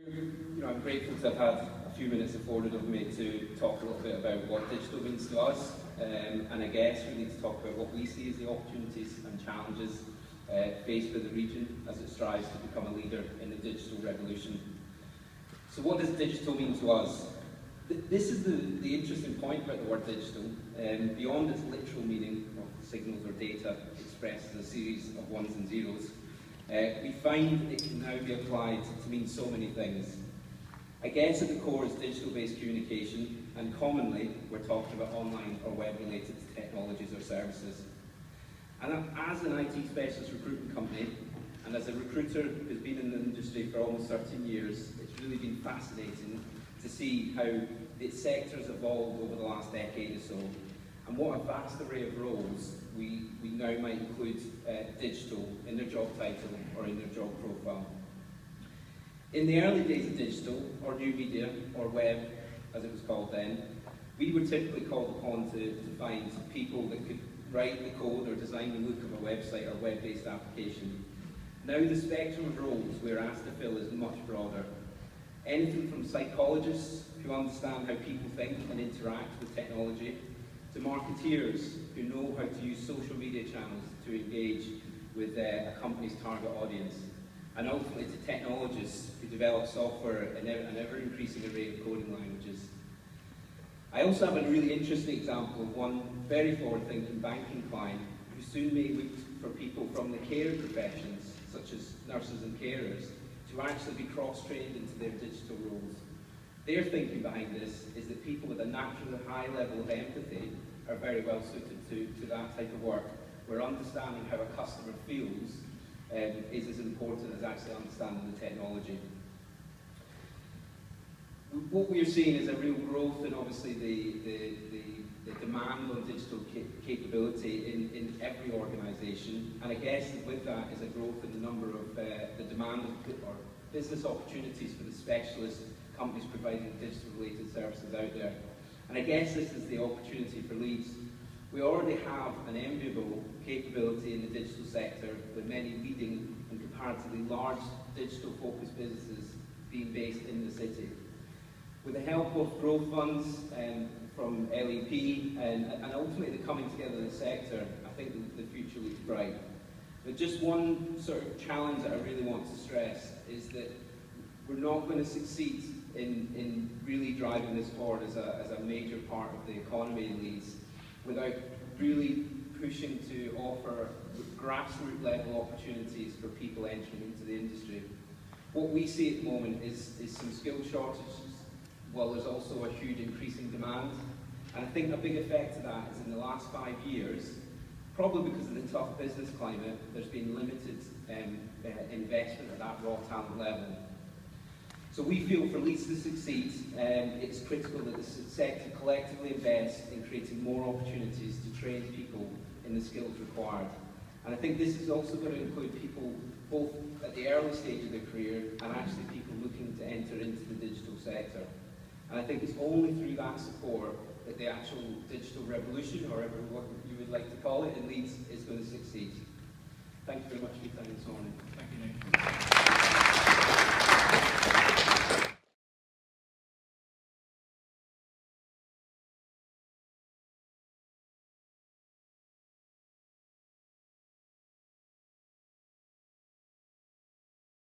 I'm grateful to have had a few minutes afforded of me to talk a little bit about what digital means to us, and I guess we need to talk about what we see as the opportunities and challenges faced by the region as it strives to become a leader in the digital revolution. So what does digital mean to us? This is the interesting point about the word digital. Beyond its literal meaning of signals or data expressed as a series of ones and zeros, we find it can now be applied to mean so many things. I guess at the core is digital-based communication, and commonly we're talking about online or web-related technologies or services. And as an IT specialist recruitment company, and as a recruiter who's been in the industry for almost 13 years, it's really been fascinating to see how the sector has evolved over the last decade or so, and what a vast array of roles we now might include digital in their job title or in their job profile. In the early days of digital, or new media, or web, as it was called then, we were typically called upon to find people that could write the code or design the look of a website or web-based application. Now the spectrum of roles we're asked to fill is much broader. Anything from psychologists who understand how people think and interact with technology, to marketeers who know how to use social media channels to engage with a company's target audience, and ultimately to technologists who develop software in an ever-increasing array of coding languages. I also have a really interesting example of one very forward-thinking banking client who soon may look for people from the care professions, such as nurses and carers, to actually be cross-trained into their digital roles. Their thinking behind this is that people with a naturally high level of empathy are very well suited to that type of work, where understanding how a customer feels is as important as actually understanding the technology. What we're seeing is a real growth in obviously the demand on digital capability in every organisation, and I guess with that is a growth in the number of the demand or business opportunities for the specialist companies providing digital related services out there. And I guess this is the opportunity for Leeds. We already have an enviable capability in the digital sector, with many leading and comparatively large digital focused businesses being based in the city. With the help of growth funds from LEP and ultimately the coming together of the sector, I think the future looks bright. But just one sort of challenge that I really want to stress is that we're not going to succeed in really driving this forward as a major part of the economy in Leeds without really pushing to offer grassroots level opportunities for people entering into the industry. What we see at the moment is some skill shortages, while there's also a huge increasing demand. And I think a big effect of that is in the last 5 years, probably because of the tough business climate, there's been limited investment at that raw talent level. So we feel for Leeds to succeed, it's critical that the sector collectively invest in creating more opportunities to train people in the skills required. And I think this is also going to include people both at the early stage of their career and actually people looking to enter into the digital sector. And I think it's only through that support that the actual digital revolution, or whatever you would like to call it, in Leeds is going to succeed. Thank you very much for your time this morning. Thank you, Nick.